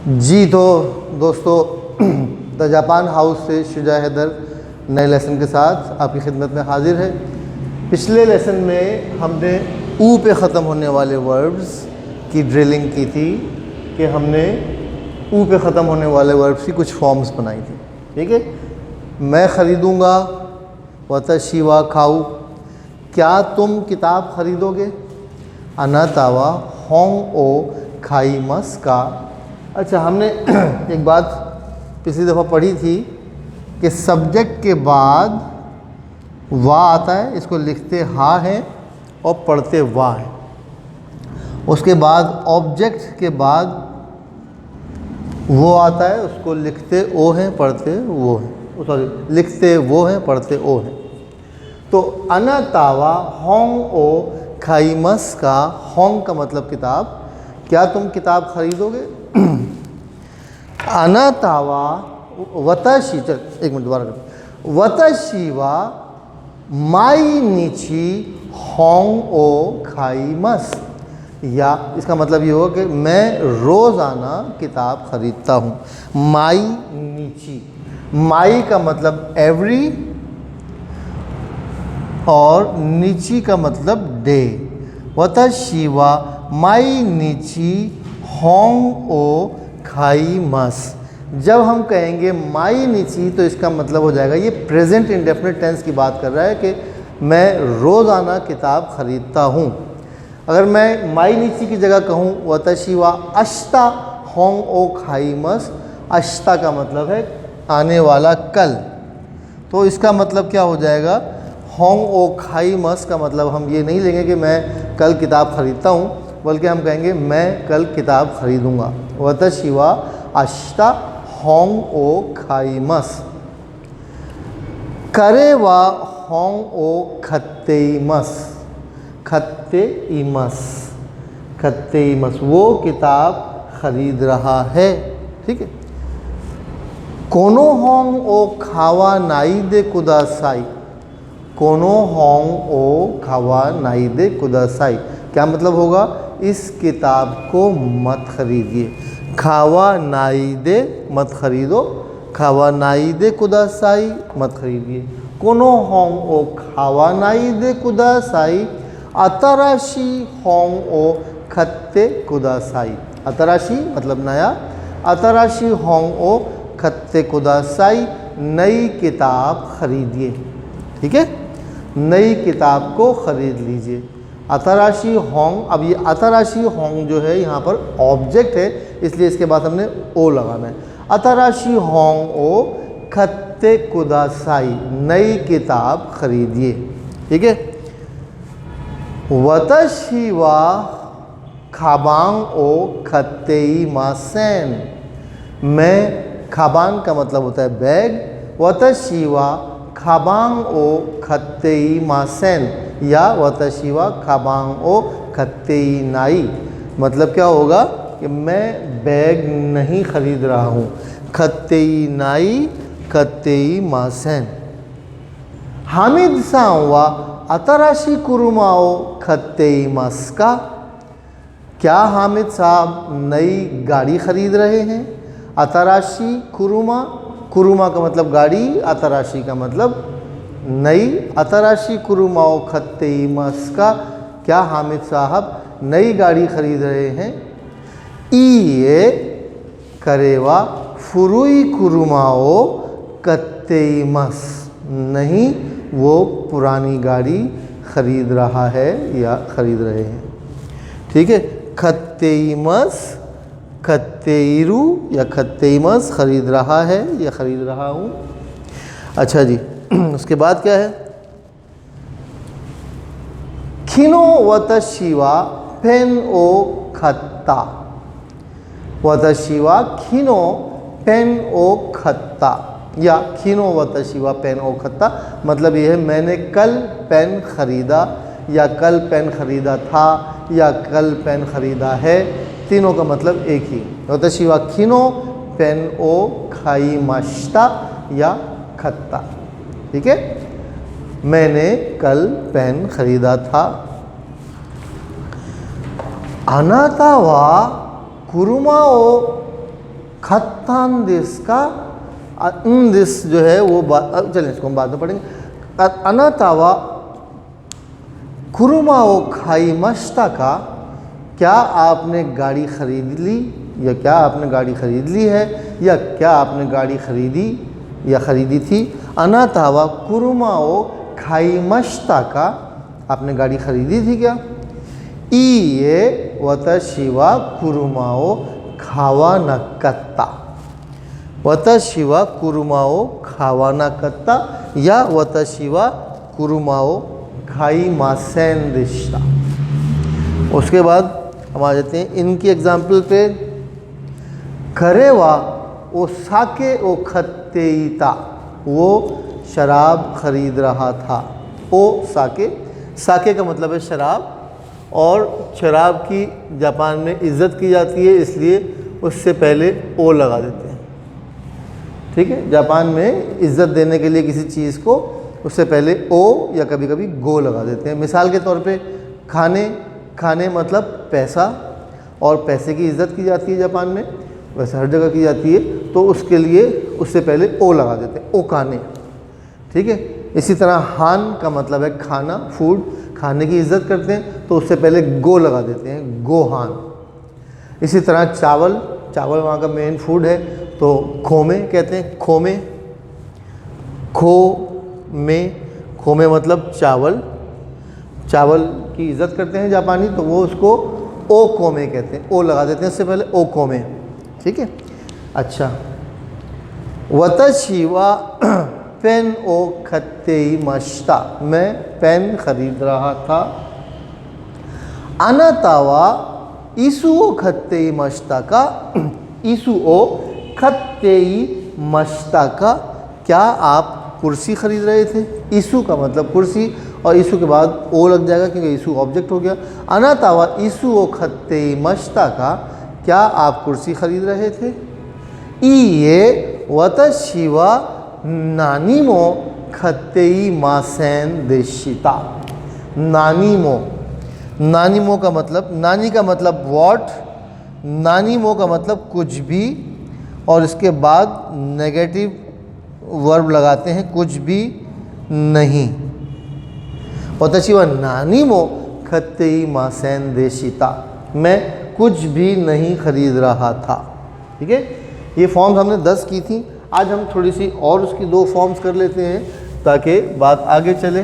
जी तो दोस्तों, the Japan house से शुजा हैदर नए लेसन के साथ आपकी खिदमत में हाजिर है। पिछले लेसन में हमने ऊ पे ख़त्म होने वाले वर्ब्स की ड्रिलिंग की थी कि हमने ऊ पे ख़त्म होने वाले वर्ब्स की कुछ फॉर्म्स बनाई थी। ठीक है, मैं ख़रीदूँगा, वतशी वा खाऊ, क्या तुम किताब ख़रीदोगे, अनातावा होंग ओ खाई मस का। अच्छा, हमने एक बात पिछली दफ़ा पढ़ी थी कि सब्जेक्ट के बाद वाह आता है, इसको लिखते हा है और पढ़ते वाह है। उसके बाद ऑब्जेक्ट के बाद वो आता है, उसको लिखते ओ हैं पढ़ते वो हैं, सॉरी लिखते वो हैं पढ़ते ओ हैं। तो अनातावा होंग ओ खाईमस का होंग का मतलब किताब, क्या तुम किताब खरीदोगे। अनातावा वताशी, चल एक मिनट दोबारा कर, वताशी वा माई नीची होंग ओ खाईमस, या इसका मतलब ये होगा कि मैं रोज़ाना किताब खरीदता हूँ। माई नीची, माई का मतलब एवरी और नीची का मतलब डे। वताशी वा माई नीची होंग ओ खाई मस। जब हम कहेंगे माई नीची तो इसका मतलब हो जाएगा, ये प्रेजेंट इंडेफिनिट टेंस की बात कर रहा है कि मैं रोज़ाना किताब खरीदता हूँ। अगर मैं माई नीची की जगह कहूँ वताशी वा अश्ता होंग ओ खाई मस, अश्ता का मतलब है आने वाला कल, तो इसका मतलब क्या हो जाएगा, होंग ओ खाई मस का मतलब हम ये नहीं लेंगे कि मैं कल किताब खरीदता हूँ, बल्कि हम कहेंगे मैं कल किताब खरीदूँगा। वताशी वा अश्ता होंग ओ खाई मस। करे वा होंग ओ खत्ते मस, खत्ते इमस, खत्ते इमस, वो किताब खरीद रहा है। ठीक है, कोनो होंग ओ खावा नाई दे कुदासाई, कोनो होंग ओ खावा नाई दे कुदासाई, क्या मतलब होगा, इस किताब को मत खरीदिए। खावा नाई दे मत खरीदो, खावा नाई दे कुदासाई मत खरीदिए। कोनो होंग ओ खावा नाई दे कुदासाई, अतराशी होंग ओ खत्ते कुदासाई। अतराशी मतलब नया, अतराशी होंग ओ खत्ते कुदासाई, नई किताब खरीदिए। ठीक है, नई किताब को खरीद लीजिए। अतराशी होंग, अब ये अतराशी होंग जो है यहाँ पर ऑब्जेक्ट है, इसलिए इसके बाद हमने ओ लगाना है। अतराशी होंग ओ खत्ते कुदासाई, नई किताब खरीदिए। ठीक है, वताशी वा खाबांग ओ खत्तेई मासेन, मैं, खाबांग का मतलब होता है बैग, वताशी वा खाबांग ओ खत्तेई मासेन, या वताशी वा खाबांग ओ खत्तेई नाई, मतलब क्या होगा कि मैं बैग नहीं खरीद रहा हूँ। खत्तेई नाई खत्तेई मासेन। हामिद सान वा अतराशी कुरुमाओ खत्तेई मस्का, क्या हामिद साहब नई गाड़ी खरीद रहे हैं। अतराशी कुरुमा, कुरुमा का मतलब गाड़ी, अतराशी का मतलब नई। अतराशी कुरुमाओ खत्तेई मस्का, क्या हामिद साहब नई गाड़ी खरीद रहे हैं। ये करेवा फुरुई कुरुमाओ कत्तेई मस, नहीं वो पुरानी गाड़ी खरीद रहा है या खरीद रहे हैं। ठीक है, खत्तेई मस, खत्तेईरू या खत्तेईमस, खरीद रहा है या खरीद रहा हूँ। अच्छा जी, उसके बाद क्या है, खिनो वताशी वा पेन ओ खत्ता, वताशी वा खिनो पेन ओ खत्ता, या खिनो वताशी वा पेन ओ खत्ता, मतलब ये है मैंने कल पेन खरीदा, या कल पेन खरीदा था, या कल पेन खरीदा है, तीनों का मतलब एक ही। वताशी वा खिनो पेन ओ खाई माश्ता या खत्ता। ठीक है, मैंने कल पेन खरीदा था। अनाता वा कुरुमा ओ खत्तान दिस का दिस जो है वो चलें इसको हम बाद में पढ़ेंगे। अनातावा कुरुमाओ खाई मश्ता का, क्या आपने गाड़ी खरीद ली या क्या आपने गाड़ी खरीद ली है या क्या आपने गाड़ी खरीदी या ख़रीदी थी। अनातावा कुरुमाओ खाई मश्ता का, आपने गाड़ी खरीदी थी क्या। ये वतशिवा कुरुमाओ खावा नकत्ता, वतशिवा कुरुमाओ खावा नकत्ता या वतशिवा कुरुमाओ खाई मासेन दिश्ता। उसके बाद हम आ जाते हैं इनकी एग्जाम्पल पे। करेवा ओ साके ओ खत्तेईता, वो शराब खरीद रहा था। ओ साके, साके का मतलब है शराब, और शराब की जापान में इज़्ज़त की जाती है, इसलिए उससे पहले ओ लगा देते हैं। ठीक है, जापान में इज़्ज़त देने के लिए किसी चीज़ को उससे पहले ओ या कभी कभी गो लगा देते हैं। मिसाल के तौर पे खाने, खाने मतलब पैसा, और पैसे की इज़्ज़त की जाती है जापान में, वैसे हर जगह की जाती है, तो उसके लिए उससे पहले ओ लगा देते हैं, ओ खाने। ठीक है, इसी तरह हान का मतलब है खाना, फूड, खाने की इज़्ज़त करते हैं तो उससे पहले गो लगा देते हैं, गो हान। इसी तरह चावल, चावल वहाँ का मेन फूड है तो खोमे कहते हैं, खोमे, खो में, खोमे मतलब चावल, चावल की इज़्ज़त करते हैं जापानी, तो वो उसको ओ कोमे कहते हैं, ओ लगा देते हैं उससे पहले, ओ कोमे। ठीक है, अच्छा। वतशिवा पेन ओ खत्तेई मश्ता, मैं पेन खरीद रहा था। अनातावा ईसु ओ खत्तेई मश्ता का, ईसु ओ खत्तेई मश्ता का, क्या आप कुर्सी खरीद रहे थे। ईसु का मतलब कुर्सी, और ईसु के बाद ओ लग जाएगा क्योंकि ईसु ऑब्जेक्ट हो गया। अनातावा ईसु ओ खत्तेई मश्ता का, क्या आप कुर्सी खरीद रहे थे। ये वतशिवा नानीमो खत्तेई मासेन देशिता, नानीमो, नानीमो का मतलब, नानी का मतलब वॉट, नानीमो का मतलब कुछ भी, और इसके बाद नेगेटिव वर्ब लगाते हैं, कुछ भी नहीं। वतशिवा नानीमो खत्तेई मासेन देशिता, मैं कुछ भी नहीं खरीद रहा था। ठीक है, ये फॉर्म्स हमने 10 की थी, आज हम थोड़ी सी और उसकी 2 फॉर्म्स कर लेते हैं ताकि बात आगे चले।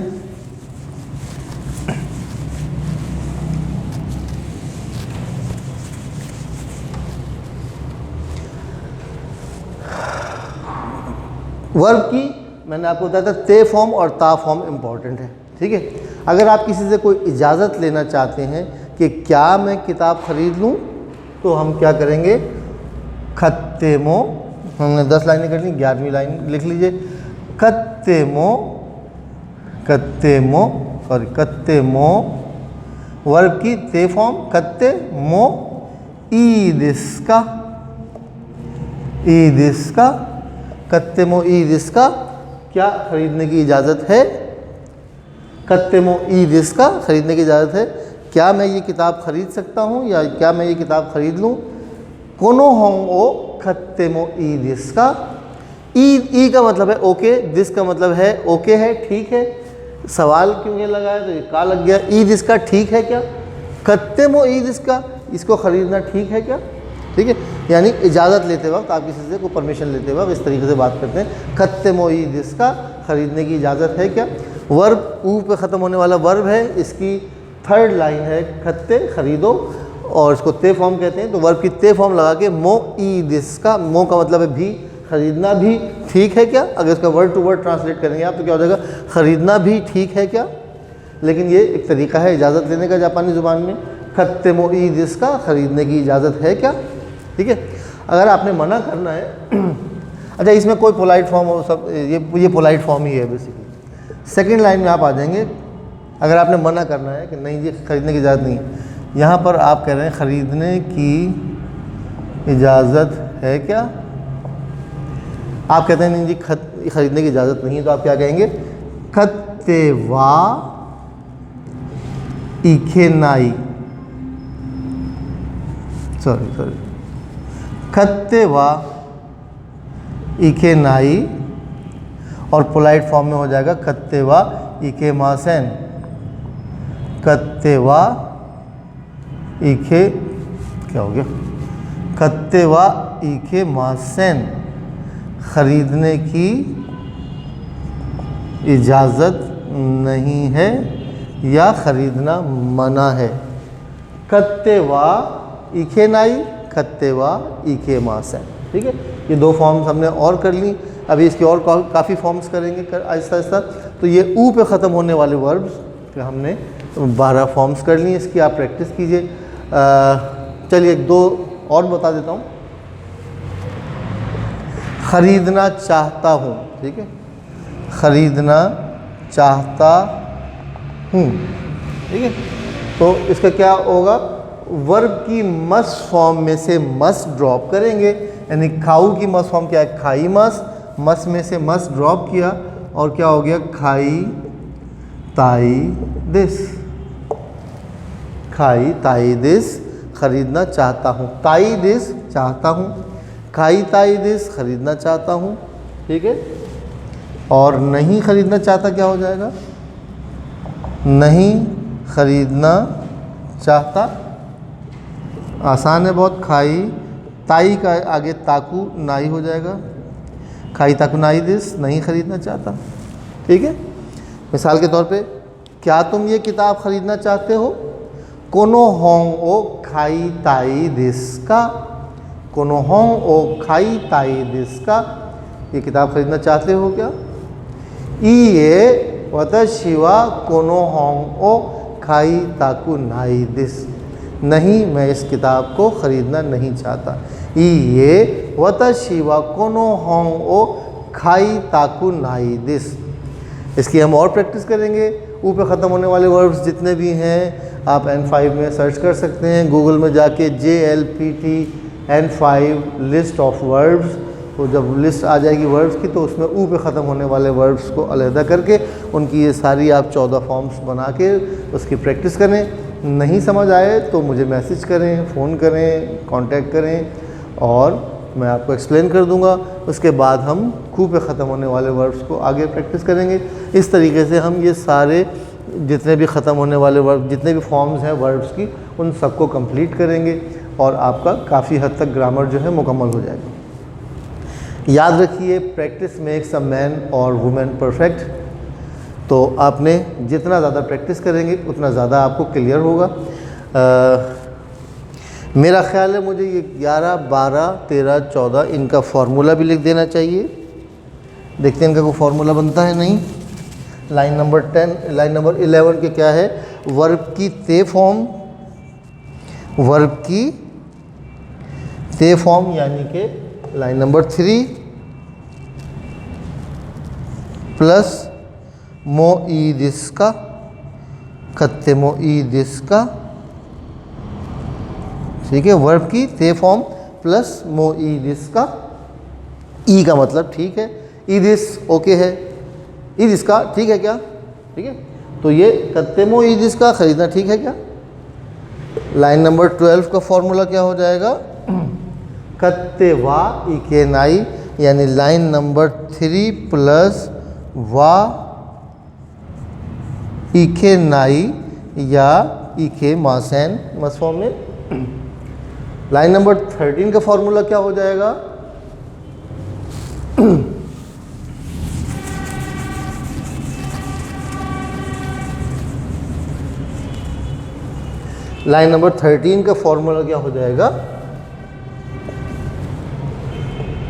वर्ब की मैंने आपको बताया था ते फॉर्म और ता फॉर्म इम्पॉर्टेंट है। ठीक है, अगर आप किसी से कोई इजाज़त लेना चाहते हैं कि क्या मैं किताब ख़रीद लूँ, तो हम क्या करेंगे, खत्तेमो, हमने 10 लाइनें कर ली, 11वीं लाइन लिख लीजिए। खत्तेमो, खत्तेमो, सॉरी खत्तेमो, वर्ब की ते फॉर्म खत्तेमो, ईदिस्का, ईदिस्का, खत्तेमो ईदिस्का, क्या खरीदने की इजाज़त है। खत्तेमो ईदिस्का, खरीदने की इजाज़त है, क्या मैं ये किताब खरीद सकता हूँ या क्या मैं ये किताब खरीद लूँ। कोनो होंग ओ खत्तेमो ईदिस्का, ई का मतलब है ओके, दिस का मतलब है ओके है, ठीक है। सवाल क्यों ये लगाया, तो ये का लग गया। ईद इसका ठीक है क्या, खत्तेमो ईद इसका, इसको ख़रीदना ठीक है क्या। ठीक है, यानी इजाज़त लेते वक्त आप किसी से कोई परमिशन लेते वक्त इस तरीके से बात करते हैं, खत्तेमो ईद इसका, ख़रीदने की इजाज़त है क्या। वर्ब ऊ पे ख़त्म होने वाला वर्ब है, इसकी 3rd लाइन है खत्ते, ख़रीदो, और इसको ते फॉर्म कहते हैं। तो वर्ब की ते फॉर्म लगा के मो ईद इसका, मो का मतलब है भी, ख़रीदना भी ठीक है क्या। अगर इसका वर्ड टू वर्ड ट्रांसलेट करेंगे आप तो क्या हो जाएगा, ख़रीदना भी ठीक है क्या। लेकिन ये एक तरीका है इजाज़त लेने का जापानी ज़ुबान में, खत्तेमो ईद इसका, ख़रीदने की इजाज़त है क्या। ठीक है, अगर आपने मना करना है अच्छा इसमें कोई पोलाइट फॉर्म हो, सब ये पोलाइट फॉर्म ही है बेसिकली। 2nd लाइन में आप आ जाएंगे, अगर आपने मना करना है कि नहीं जी ख़रीदने की इजाज़त नहीं है, यहाँ पर आप कह रहे हैं ख़रीदने की इजाज़त है क्या। आप कहते हैं नहीं जी ख़रीदने की इजाज़त नहीं है, तो आप क्या कहेंगे, खत्तेवा इखेनाई, सॉरी खत्ते वा इके नाई, और पोलाइट फॉर्म में हो जाएगा खत्ते वा इके मासेन। खत्ते वा इके, क्या हो गया, खत्ते वा इके मासेन, खरीदने की इजाज़त नहीं है या खरीदना मना है। खत्ते वा इके नाई, खत्ते वा इके मासेन। ठीक है, ये दो फॉर्म्स हमने और कर ली। अभी इसके और काफ़ी फॉर्म्स करेंगे आहिस्ता आहिस्ता। तो ये ऊ पे ख़त्म होने वाले वर्ब्स के हमने 12 फॉर्म्स कर लिए। इसकी आप प्रैक्टिस कीजिए। चलिए एक दो और बता देता हूँ। ख़रीदना चाहता हूँ, ठीक है, ख़रीदना चाहता हूँ, ठीक है। तो इसका क्या होगा, वर्ब की मस्ट फॉर्म में से मस्ट ड्रॉप करेंगे, यानी खाऊ की मस्ट फॉर्म क्या है, खाई मस्ट में से मस्ट ड्रॉप किया और क्या हो गया, खाई ताई दिस। खाई ताई दिस, खरीदना चाहता हूँ। ताई दिस चाहता हूँ, खाई ताई दिस खरीदना चाहता हूँ, ठीक है। और नहीं खरीदना चाहता क्या हो जाएगा, नहीं खरीदना चाहता, आसान है बहुत। खाई ताई का आगे ताकू नाई हो जाएगा, खाई ताकू नाई दिस, नहीं खरीदना चाहता, ठीक है। मिसाल के तौर पे, क्या तुम ये किताब खरीदना चाहते हो, कोनो होंग ओ खाई ताई दिस का, कोनो होंग ओ खाई ताई दिस का, ये किताब खरीदना चाहते हो क्या। ये वतशिवा कोनो होंग ओ खाई ताकू नाई दिस, नहीं मैं इस किताब को ख़रीदना नहीं चाहता। ये वतशिवा कोनो होंग ओ खाई ताकू नाई दिस। इसकी हम और प्रैक्टिस करेंगे। ऊपर ख़त्म होने वाले वर्ब्स जितने भी हैं आप N5 में सर्च कर सकते हैं, गूगल में जाके JLPT N5 list of verbs. तो जब लिस्ट आ जाएगी वर्ब्स की तो उसमें ऊ पे ख़त्म होने वाले वर्ब्स को अलहदा करके उनकी ये सारी आप 14 फॉर्म्स बना के उसकी प्रैक्टिस करें। नहीं समझ आए तो मुझे मैसेज करें, फ़ोन करें, कांटेक्ट करें और मैं आपको एक्सप्लेन कर दूंगा। उसके बाद हम खूब पे ख़त्म होने वाले वर्ब्स को आगे प्रैक्टिस करेंगे। इस तरीके से हम ये सारे जितने भी ख़त्म होने वाले वर्ब, जितने भी फॉर्म्स हैं वर्ब्स की, उन सबको कंप्लीट करेंगे और आपका काफ़ी हद तक ग्रामर जो है मुकम्मल हो जाएगा। याद रखिए, प्रैक्टिस मेक्स अ मैन और वुमेन परफेक्ट। तो आपने जितना ज़्यादा प्रैक्टिस करेंगे उतना ज़्यादा आपको क्लियर होगा। मेरा ख्याल है मुझे ये 11, 12, 13, 14 इनका फार्मूला भी लिख देना चाहिए। देखते हैं इनका कोई फार्मूला बनता है नहीं। लाइन नंबर 10, लाइन नंबर 11 के क्या है, वर्ब की ते फॉर्म, वर्ब की ते फॉर्म यानी कि लाइन नंबर 3 प्लस मो ई दिस का, खत्ते मो ई दिस का, ठीक है। वर्ब की ते फॉर्म प्लस मो ई दिस का, ई का मतलब ठीक है, ई दिस ओके है, ई दिस का ठीक है क्या, ठीक है। तो ये खत्ते मो ई दिस का खरीदना ठीक है क्या। लाइन नंबर 12 का फॉर्मूला क्या हो जाएगा, खत्ते वा इके नाई, यानी लाइन नंबर 3 प्लस वा इके नाई या इके मासेन मस फॉर्म में। लाइन नंबर 13 का फॉर्मूला क्या हो जाएगा, लाइन नंबर 13 का फॉर्मूला क्या हो जाएगा,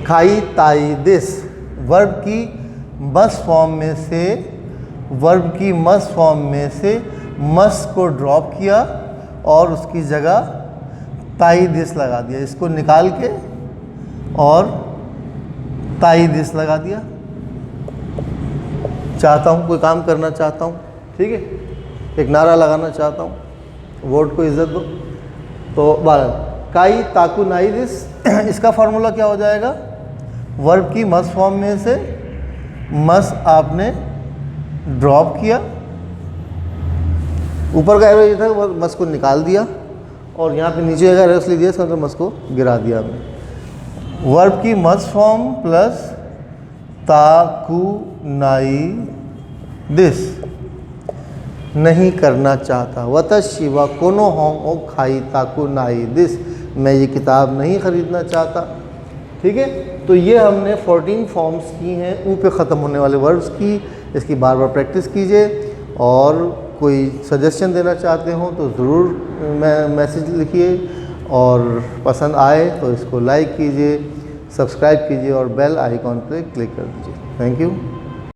खाई ताई दिस। वर्ब की मस्ट फॉर्म में से, वर्ब की मस्ट फॉर्म में से मस्ट को ड्रॉप किया और उसकी जगह ताई दिस लगा दिया। इसको निकाल के और ताई दिस लगा दिया। चाहता हूँ, कोई काम करना चाहता हूँ, ठीक है, एक नारा लगाना चाहता हूँ, वोट को इज्जत दो। तो 12 काई ताकू नाई दिस, इसका फॉर्मूला क्या हो जाएगा, वर्ब की मस्ट फॉर्म में से मस्ट आपने ड्रॉप किया, ऊपर का एरो ये था मस्ट को निकाल दिया और यहाँ पे नीचे का एरो इसलिए दिया इसका मतलब मस्ट को गिरा दिया हमने। वर्ब की मस्ट फॉर्म प्लस ताकू नाई दिस, नहीं करना चाहता। वतशी व कोनो होंग ओ खाई ताकू नाई दिस, मैं ये किताब नहीं ख़रीदना चाहता। ठीक है, तो ये हमने 14 फॉर्म्स की हैं ऊ पे ख़त्म होने वाले वर्ब्स की। इसकी बार बार प्रैक्टिस कीजिए, और कोई सजेशन देना चाहते हो तो ज़रूर मैसेज लिखिए, और पसंद आए तो इसको लाइक कीजिए, सब्सक्राइब कीजिए और बेल आइकॉन पर क्लिक कर दीजिए। Thank you.